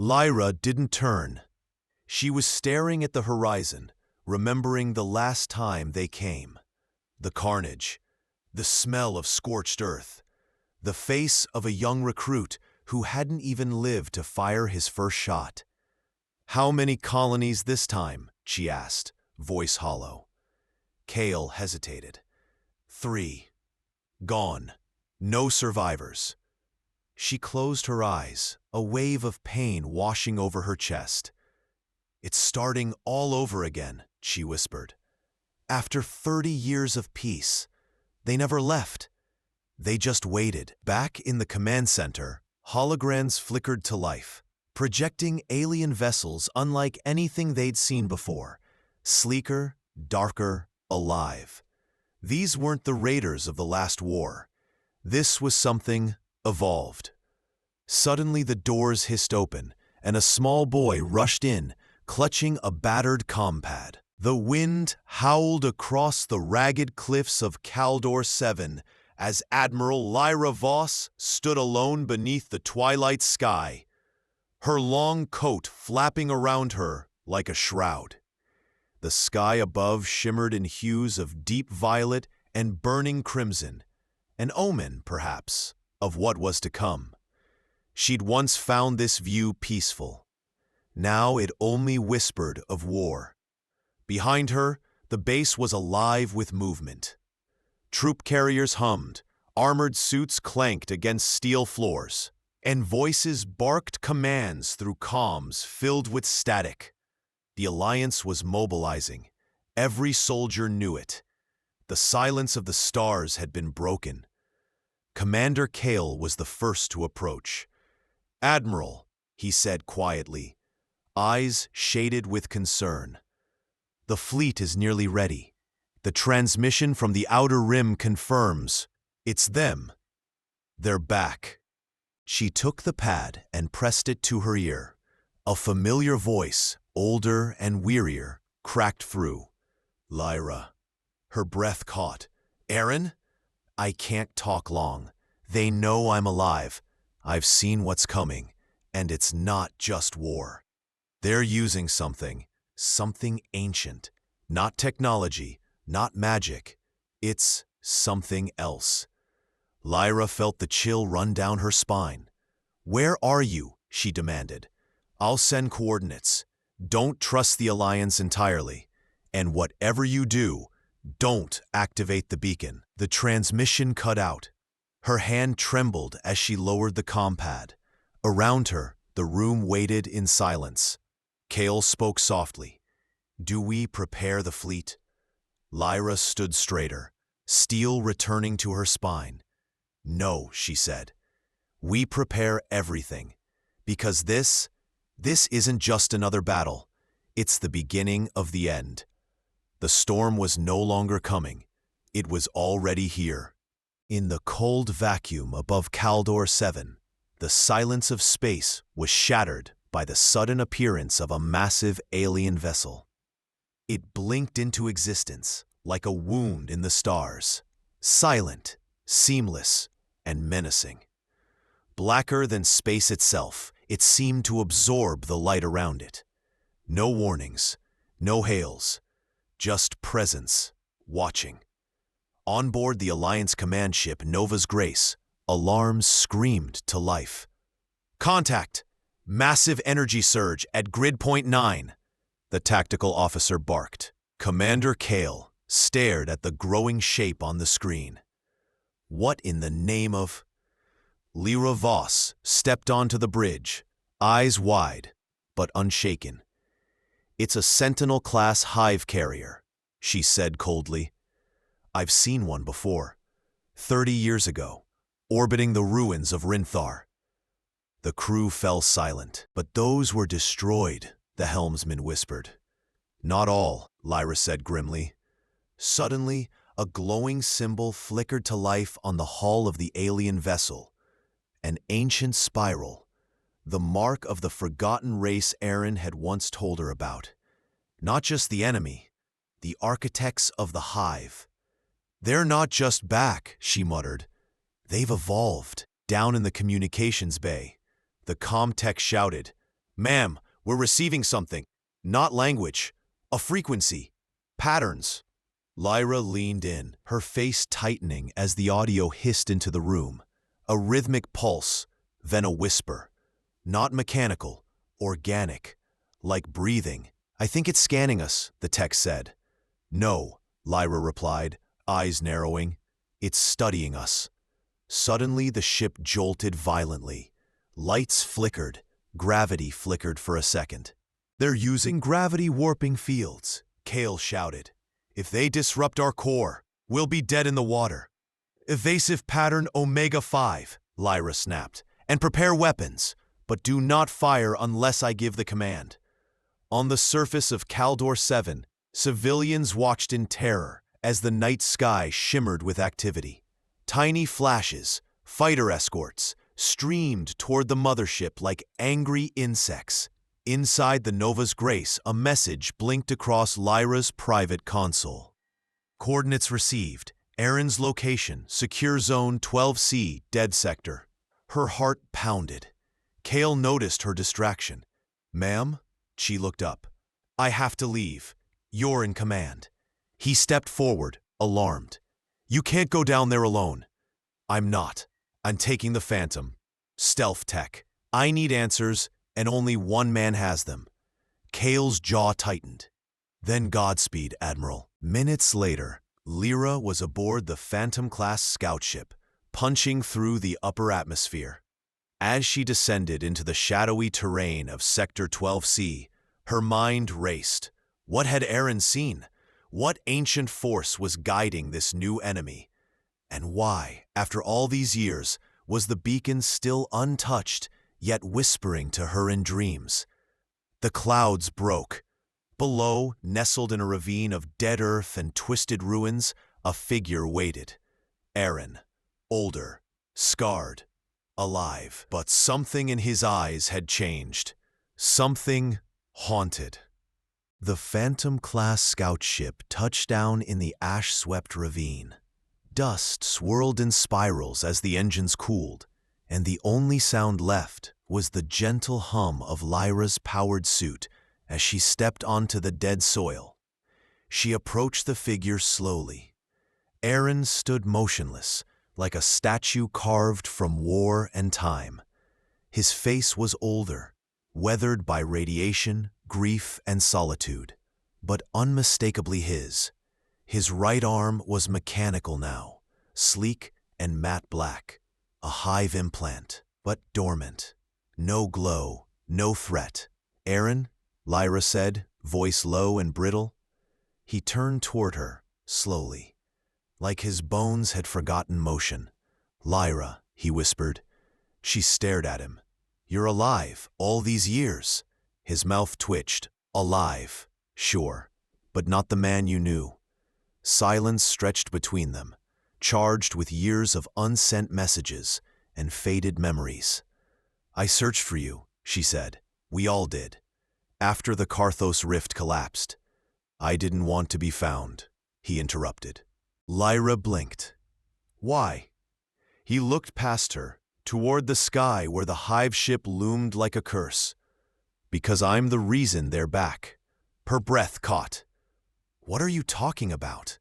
Lyra didn't turn. She was staring at the horizon, remembering the last time they came. The carnage, the smell of scorched earth, the face of a young recruit who hadn't even lived to fire his first shot. "How many colonies this time?" she asked, voice hollow. Kale hesitated. 3. Gone. No survivors. She closed her eyes, a wave of pain washing over her chest. "It's starting all over again," she whispered. "After 30 years of peace. They never left. They just waited." Back in the command center, holograms flickered to life, projecting alien vessels unlike anything they'd seen before. Sleeker, darker, alive. These weren't the raiders of the last war. This was something evolved. Suddenly the doors hissed open, and a small boy rushed in, clutching a battered compad. The wind howled across the ragged cliffs of Caldor 7 as Admiral Lyra Voss stood alone beneath the twilight sky, her long coat flapping around her like a shroud. The sky above shimmered in hues of deep violet and burning crimson, an omen, perhaps, of what was to come. She'd once found this view peaceful. Now it only whispered of war. Behind her, the base was alive with movement. Troop carriers hummed, armored suits clanked against steel floors, and voices barked commands through comms filled with static. The Alliance was mobilizing. Every soldier knew it. The silence of the stars had been broken. Commander Kale was the first to approach. "Admiral," he said quietly, eyes shaded with concern. "The fleet is nearly ready. The transmission from the Outer Rim confirms. It's them. They're back." She took the pad and pressed it to her ear. A familiar voice, older and wearier, cracked through. "Lyra." Her breath caught. "Aaron? I can't talk long. They know I'm alive. I've seen what's coming, and it's not just war. They're using something ancient. Not technology, not magic. It's something else." Lyra felt the chill run down her spine. "Where are you?" she demanded. "I'll send coordinates. Don't trust the Alliance entirely. And whatever you do, don't activate the beacon." The transmission cut out. Her hand trembled as she lowered the compad. Around her, the room waited in silence. Kale spoke softly. "Do we prepare the fleet?" Lyra stood straighter, steel returning to her spine. "No," she said. "We prepare everything. Because this isn't just another battle. It's the beginning of the end." The storm was no longer coming. It was already here. In the cold vacuum above Caldor 7, the silence of space was shattered by the sudden appearance of a massive alien vessel. It blinked into existence like a wound in the stars, silent, seamless, and menacing. Blacker than space itself, it seemed to absorb the light around it. No warnings, no hails, just presence, watching. On board the Alliance command ship Nova's Grace, alarms screamed to life. "Contact! Massive energy surge at grid point 9. The tactical officer barked. Commander Kale stared at the growing shape on the screen. "What in the name of—" Lyra Voss stepped onto the bridge, eyes wide, but unshaken. "It's a Sentinel-class hive carrier," she said coldly. "I've seen one before, 30 years ago, orbiting the ruins of Rinthar." The crew fell silent. "But those were destroyed," the helmsman whispered. "Not all," Lyra said grimly. Suddenly, a glowing symbol flickered to life on the hull of the alien vessel. An ancient spiral, the mark of the forgotten race Aaron had once told her about. Not just the enemy, the architects of the hive. "They're not just back," she muttered. "They've evolved." Down in the communications bay, the comm tech shouted, Ma'am, we're receiving something. Not language. A frequency. Patterns. Lyra leaned in, her face tightening as the audio hissed into the room. A rhythmic pulse, then a whisper. Not mechanical, organic, like breathing. I think it's scanning us, the text said. No, Lyra replied, eyes narrowing. It's studying us. Suddenly the ship jolted violently. Lights flickered. Gravity flickered for a second. They're using gravity warping fields, Kale shouted. If they disrupt our core, we'll be dead in the water. Evasive pattern Omega-5, Lyra snapped. And prepare weapons, but do not fire unless I give the command. On the surface of Caldor 7, civilians watched in terror as the night sky shimmered with activity. Tiny flashes, fighter escorts, streamed toward the mothership like angry insects. Inside the Nova's Grace, a message blinked across Lyra's private console. Coordinates received. Erin's location, Secure Zone 12C, Dead Sector. Her heart pounded. Kale noticed her distraction. Ma'am? She looked up. I have to leave. You're in command. He stepped forward, alarmed. You can't go down there alone. I'm not. I'm taking the Phantom. Stealth tech. I need answers, and only one man has them. Kale's jaw tightened. Then Godspeed, Admiral. Minutes later, Lyra was aboard the Phantom-class scout ship, punching through the upper atmosphere. As she descended into the shadowy terrain of Sector 12C, her mind raced. What had Erin seen? What ancient force was guiding this new enemy? And why, after all these years, was the beacon still untouched, yet whispering to her in dreams? The clouds broke. Below, nestled in a ravine of dead earth and twisted ruins, a figure waited. Erin, older, scarred, alive. But something in his eyes had changed. Something haunted. The Phantom-class scout ship touched down in the ash-swept ravine. Dust swirled in spirals as the engines cooled, and the only sound left was the gentle hum of Lyra's powered suit as she stepped onto the dead soil. She approached the figure slowly. Erin stood motionless, like a statue carved from war and time. His face was older, weathered by radiation, grief, and solitude, but unmistakably his. His right arm was mechanical now, sleek and matte black, a hive implant, but dormant. No glow, no threat. Erin, Lyra said, voice low and brittle. He turned toward her, slowly, like his bones had forgotten motion. Lyra, he whispered. She stared at him. You're alive, all these years. His mouth twitched. Alive, sure, but not the man you knew. Silence stretched between them, charged with years of unsent messages and faded memories. I searched for you, she said. We all did. After the Karthos rift collapsed. I didn't want to be found, he interrupted. Lyra blinked. Why? He looked past her, toward the sky where the hive ship loomed like a curse. Because I'm the reason they're back. Her breath caught. What are you talking about?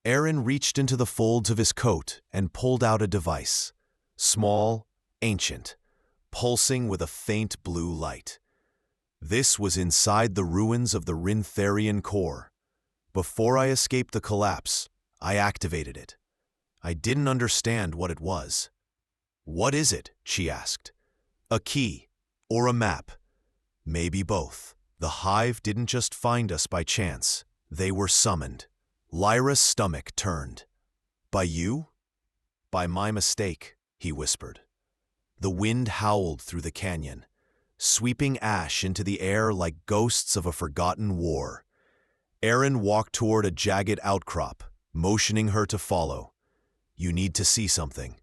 Erin reached into the folds of his coat and pulled out a device. Small, ancient, pulsing with a faint blue light. This was inside the ruins of the Rintharian core. Before I escaped the collapse, I activated it. I didn't understand what it was. What is it? She asked. A key, or a map. Maybe both. The hive didn't just find us by chance. They were summoned. Lyra's stomach turned. By you? By my mistake, he whispered. The wind howled through the canyon, sweeping ash into the air like ghosts of a forgotten war. Erin walked toward a jagged outcrop, motioning her to follow. You need to see something.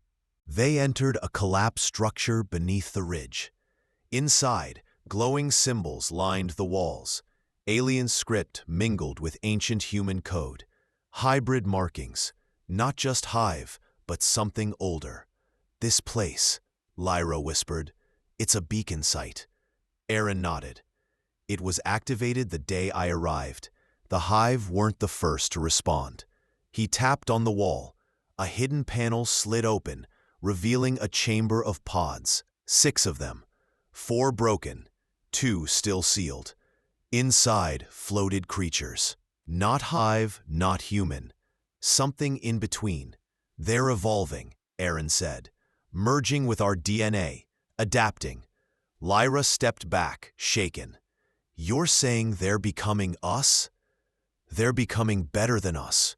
They entered a collapsed structure beneath the ridge. Inside, glowing symbols lined the walls. Alien script mingled with ancient human code. Hybrid markings, not just hive, but something older. This place, Lyra whispered, it's a beacon site. Aaron nodded. It was activated the day I arrived. The hive weren't the first to respond. He tapped on the wall. A hidden panel slid open, revealing a chamber of pods, 6 of them. 4 broken, 2 still sealed. Inside floated creatures. Not hive, not human. Something in between. They're evolving, Aaron said. Merging with our DNA. Adapting. Lyra stepped back, shaken. You're saying they're becoming us? They're becoming better than us.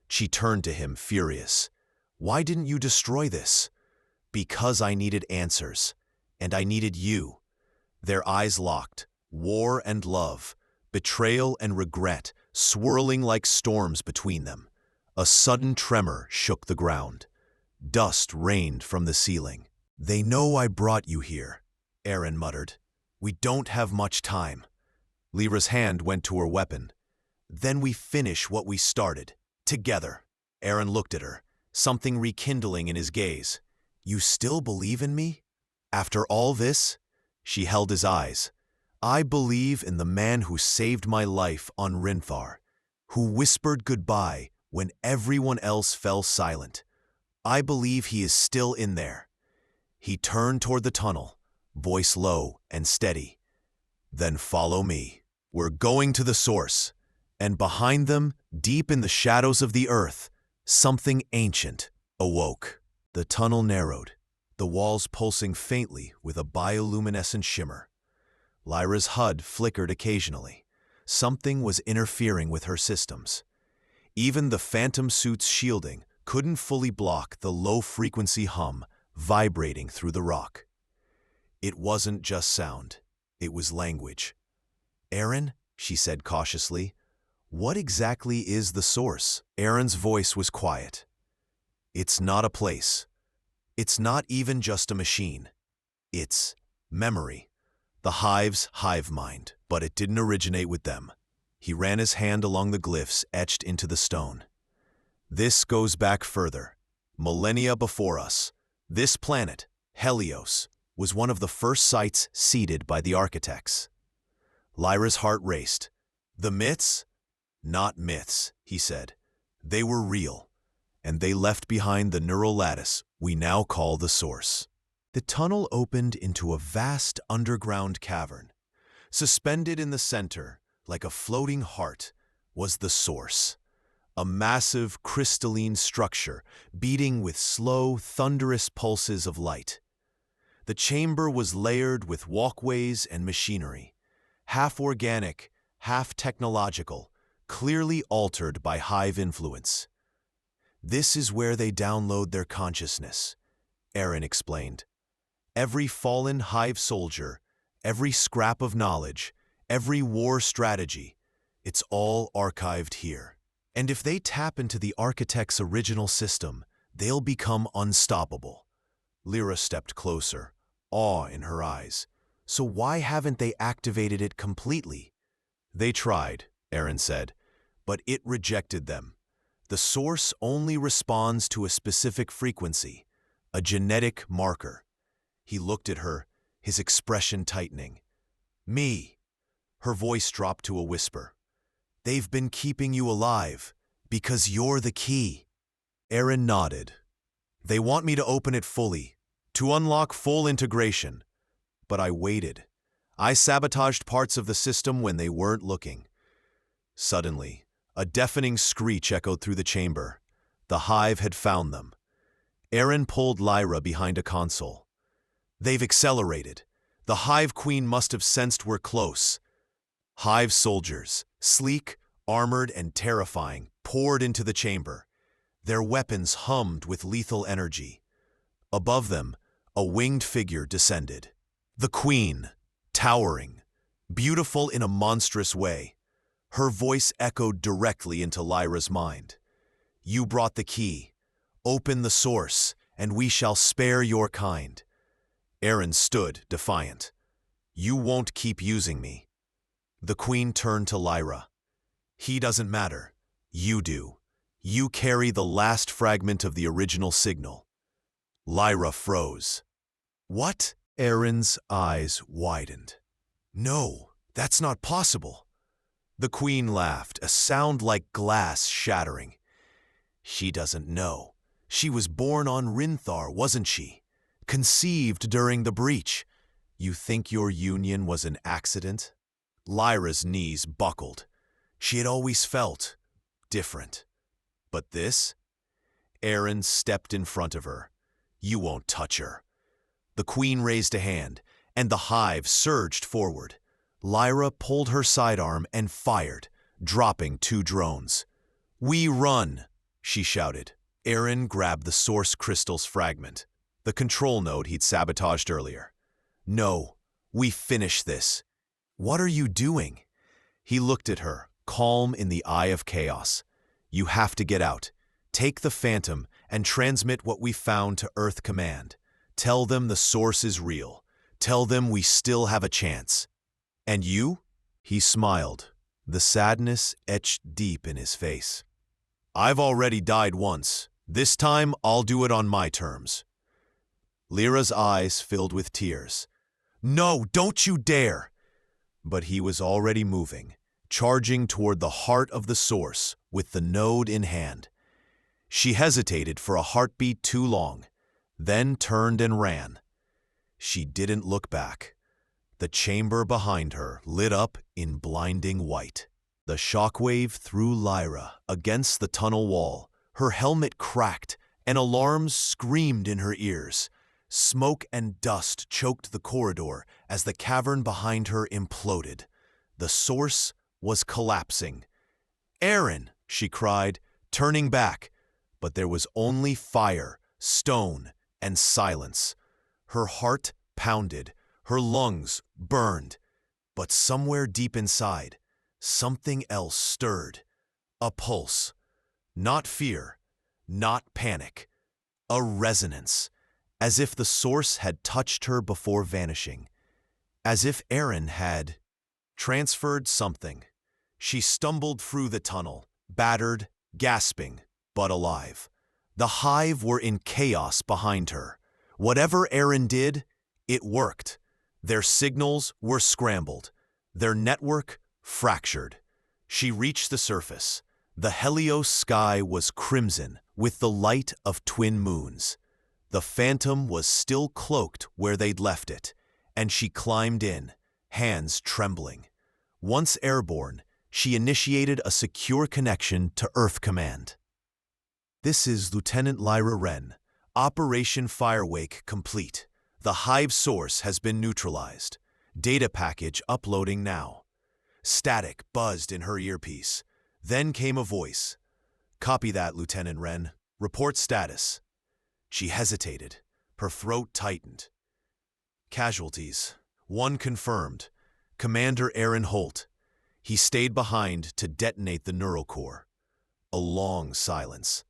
She turned to him, furious. Why didn't you destroy this? Because I needed answers. And I needed you. Their eyes locked. War and love. Betrayal and regret, swirling like storms between them. A sudden tremor shook the ground. Dust rained from the ceiling. They know I brought you here, Aaron muttered. We don't have much time. Lyra's hand went to her weapon. Then we finish what we started. Together. Aaron looked at her, something rekindling in his gaze. You still believe in me? After all this? She held his eyes. I believe in the man who saved my life on Rinthar, who whispered goodbye when everyone else fell silent. I believe he is still in there. He turned toward the tunnel, voice low and steady. Then follow me. We're going to the source. And behind them, deep in the shadows of the earth, something ancient awoke. The tunnel narrowed, the walls pulsing faintly with a bioluminescent shimmer. Lyra's HUD flickered occasionally. Something was interfering with her systems. Even the phantom suit's shielding couldn't fully block the low-frequency hum vibrating through the rock. It wasn't just sound. It was language. Aaron, she said cautiously, what exactly is the source? Aaron's voice was quiet. It's not a place. It's not even just a machine. It's memory. The hive's hive mind, but it didn't originate with them. He ran his hand along the glyphs etched into the stone. This goes back further. Millennia before us. This planet, Helios, was one of the first sites seeded by the architects. Lyra's heart raced. The myths? Not myths, he said. They were real, and they left behind the neural lattice we now call the source. The tunnel opened into a vast underground cavern. Suspended in the center, like a floating heart, was the source. A massive, crystalline structure, beating with slow, thunderous pulses of light. The chamber was layered with walkways and machinery, half organic, half technological, clearly altered by hive influence. This is where they download their consciousness, Aaron explained. Every fallen hive soldier, every scrap of knowledge, every war strategy, it's all archived here. And if they tap into the architect's original system, they'll become unstoppable. Lyra stepped closer, awe in her eyes. So why haven't they activated it completely? They tried, Aaron said, but it rejected them. The source only responds to a specific frequency, a genetic marker. He looked at her, his expression tightening. Me. Her voice dropped to a whisper. They've been keeping you alive because you're the key. Aaron nodded. They want me to open it fully, to unlock full integration. But I waited. I sabotaged parts of the system when they weren't looking. Suddenly, a deafening screech echoed through the chamber. The hive had found them. Aaron pulled Lyra behind a console. They've accelerated. The hive queen must have sensed we're close. Hive soldiers, sleek, armored, and terrifying, poured into the chamber. Their weapons hummed with lethal energy. Above them, a winged figure descended. The queen, towering, beautiful in a monstrous way. Her voice echoed directly into Lyra's mind. You brought the key. Open the source, and we shall spare your kind. Aaron stood, defiant. You won't keep using me. The queen turned to Lyra. He doesn't matter. You do. You carry the last fragment of the original signal. Lyra froze. What? Aaron's eyes widened. No, that's not possible. The queen laughed, a sound like glass shattering. She doesn't know. She was born on Rinthar, wasn't she? Conceived during the breach. You think your union was an accident? Lyra's knees buckled. She had always felt different. But this? Aaron stepped in front of her. You won't touch her. The queen raised a hand, and the hive surged forward. Lyra pulled her sidearm and fired, dropping 2 drones. We run, she shouted. Aaron grabbed the source crystal's fragment, the control node he'd sabotaged earlier. No, we finish this. What are you doing? He looked at her, calm in the eye of chaos. You have to get out. Take the Phantom and transmit what we found to Earth Command. Tell them the source is real. Tell them we still have a chance. And you? He smiled, the sadness etched deep in his face. I've already died once. This time I'll do it on my terms. Lyra's eyes filled with tears. No, don't you dare! But he was already moving, charging toward the heart of the source with the node in hand. She hesitated for a heartbeat too long, then turned and ran. She didn't look back. The chamber behind her lit up in blinding white. The shockwave threw Lyra against the tunnel wall. Her helmet cracked, and alarms screamed in her ears. Smoke and dust choked the corridor as the cavern behind her imploded. The source was collapsing. Aaron, she cried, turning back. But there was only fire, stone, and silence. Her heart pounded, her lungs burned. But somewhere deep inside, something else stirred. A pulse. Not fear, not panic. A resonance. As if the source had touched her before vanishing. As if Aaron had transferred something. She stumbled through the tunnel, battered, gasping, but alive. The hive were in chaos behind her. Whatever Aaron did, it worked. Their signals were scrambled. Their network fractured. She reached the surface. The Helios sky was crimson with the light of twin moons. The Phantom was still cloaked where they'd left it, and she climbed in, hands trembling. Once airborne, she initiated a secure connection to Earth Command. This is Lieutenant Lyra Wren. Operation Firewake complete. The hive source has been neutralized. Data package uploading now. Static buzzed in her earpiece. Then came a voice. Copy that, Lieutenant Wren. Report status. She hesitated. Her throat tightened. Casualties. 1 confirmed. Commander Aaron Holt. He stayed behind to detonate the neural core. A long silence.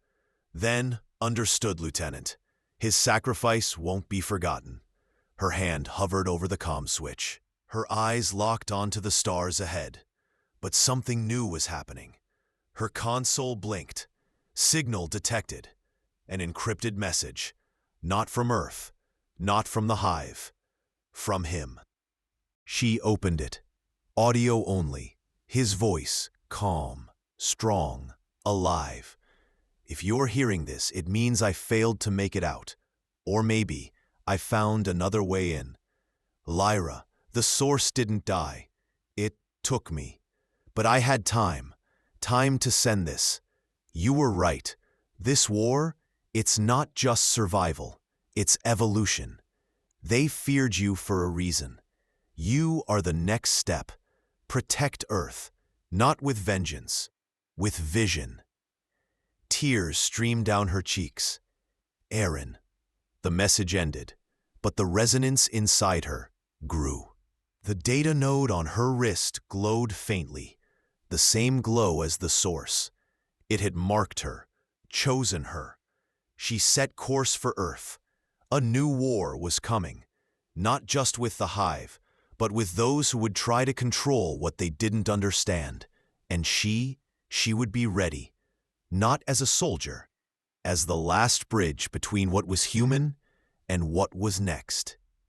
Then, understood, Lieutenant. His sacrifice won't be forgotten. Her hand hovered over the comm switch. Her eyes locked onto the stars ahead. But something new was happening. Her console blinked. Signal detected. An encrypted message. Not from Earth. Not from the hive. From him. She opened it. Audio only. His voice, calm, strong, alive. If you're hearing this, it means I failed to make it out. Or maybe I found another way in. Lyra, the source didn't die. It took me. But I had time. Time to send this. You were right. This war, it's not just survival. It's evolution. They feared you for a reason. You are the next step. Protect Earth, not with vengeance, with vision. Tears streamed down her cheeks. Aaron. The message ended, but the resonance inside her grew. The data node on her wrist glowed faintly, the same glow as the source. It had marked her, chosen her. She set course for Earth. A new war was coming, not just with the hive, but with those who would try to control what they didn't understand. And she would be ready, not as a soldier, as the last bridge between what was human and what was next.